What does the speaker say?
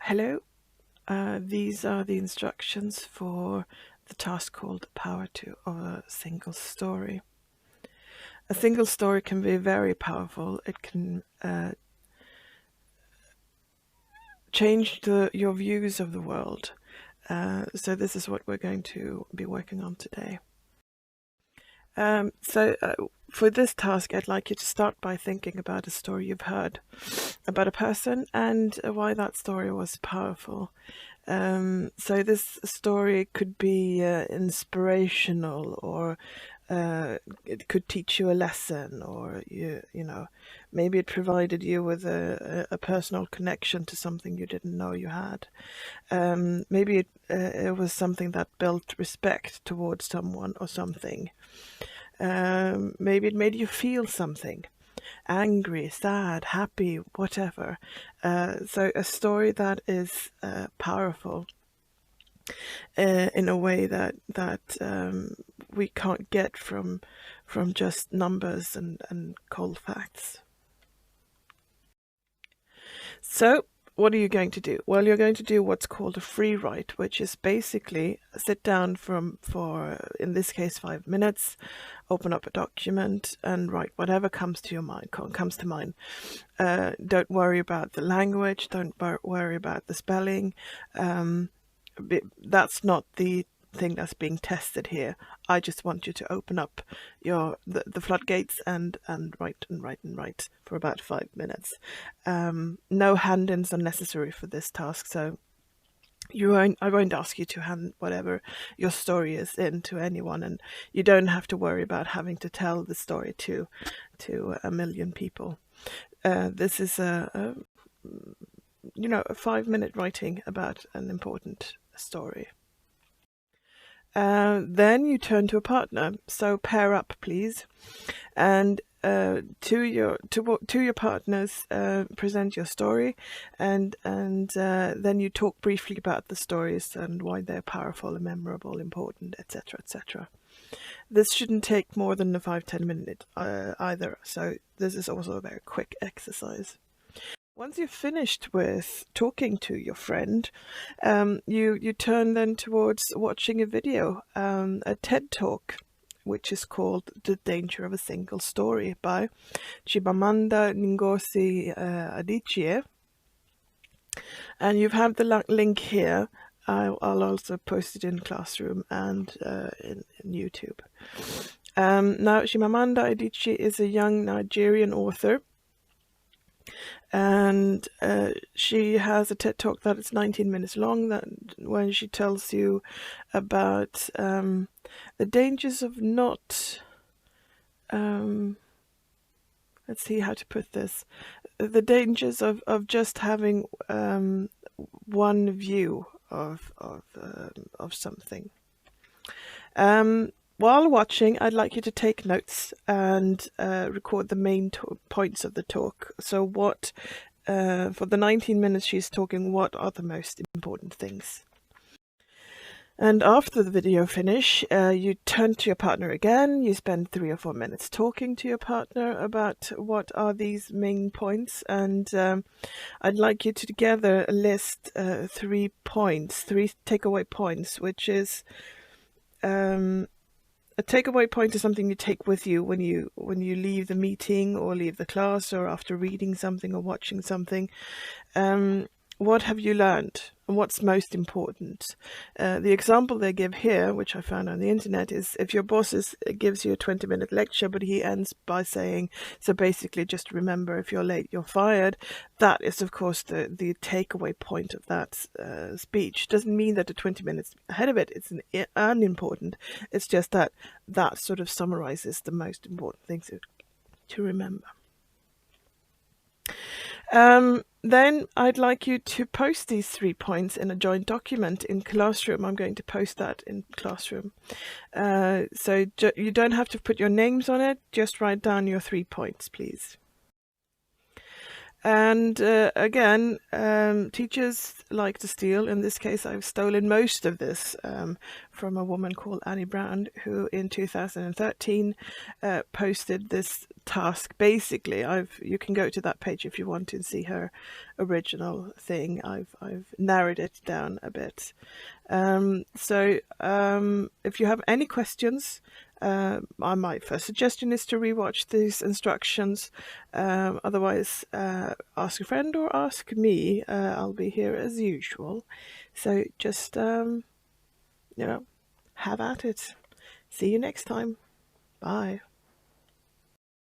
Hello, these are the instructions for the task called Power of a Single Story. A single story can be very powerful. It can change your views of the world. So this is what we're going to be working on today. For this task, I'd like you to start by thinking about a story you've heard about a person and why that story was powerful. So this story could be inspirational, or it could teach you a lesson, or you know, maybe it provided you with a personal connection to something you didn't know you had. Maybe it was something that built respect towards someone or something. Maybe it made you feel something, angry, sad, happy, whatever. So a story that is powerful in a way that we can't get from just numbers and cold facts. So what are you going to do? Well, you're going to do what's called a free write, which is basically sit down for in this case 5 minutes, open up a document and write whatever comes to your mind. Don't worry about the language. Don't worry about the spelling. That's not the thing that's being tested here. I just want you to open up the floodgates and write and write and write for about 5 minutes. No hand-ins are necessary for this task, so I won't ask you to hand whatever your story is in to anyone, and you don't have to worry about having to tell the story to 1 million people. This is a 5-minute writing about an important story. Then you turn to a partner. So pair up, please, and to your partners, present your story, and then you talk briefly about the stories and why they're powerful and memorable, important, etc., etc. This shouldn't take more than a 5-10 minute either. So this is also a very quick exercise. Once you've finished with talking to your friend, you turn then towards watching a video, a TED Talk, which is called The Danger of a Single Story by Chimamanda Ngozi Adichie. And you have the link here. I'll also post it in Classroom and in YouTube. Now, Chimamanda Adichie is a young Nigerian author, and she has a TED Talk that is 19 minutes long, when she tells you about the dangers of not, let's see how to put this, the dangers of just having one view of something. While watching, I'd like you to take notes and record the main points of the talk. So for the 19 minutes she's talking, what are the most important things? And after the video finish, you turn to your partner again. You spend 3 or 4 minutes talking to your partner about what are these main points. And I'd like you to together list 3 takeaway points, which is a takeaway point is something you take with you when you leave the meeting or leave the class, or after reading something or watching something. What have you learned, and what's most important? The example they give here, which I found on the internet, is if your boss gives you a 20-minute lecture, but he ends by saying, so basically just remember, if you're late, you're fired. That is, of course, the takeaway point of that speech. Doesn't mean that the 20 minutes ahead of it is unimportant. It's just that sort of summarizes the most important things to remember. Then I'd like you to post these 3 points in a joint document in Classroom. I'm going to post that in Classroom. So you don't have to put your names on it, just write down your 3 points, please. And again, teachers like to steal. In this case, I've stolen most of this from a woman called Annie Brown, who in 2013 posted this task. Basically, you can go to that page if you want to see her original thing. I've narrowed it down a bit. So if you have any questions, my first suggestion is to rewatch these instructions. Otherwise, ask a friend or ask me. I'll be here as usual. So just, have at it. See you next time. Bye.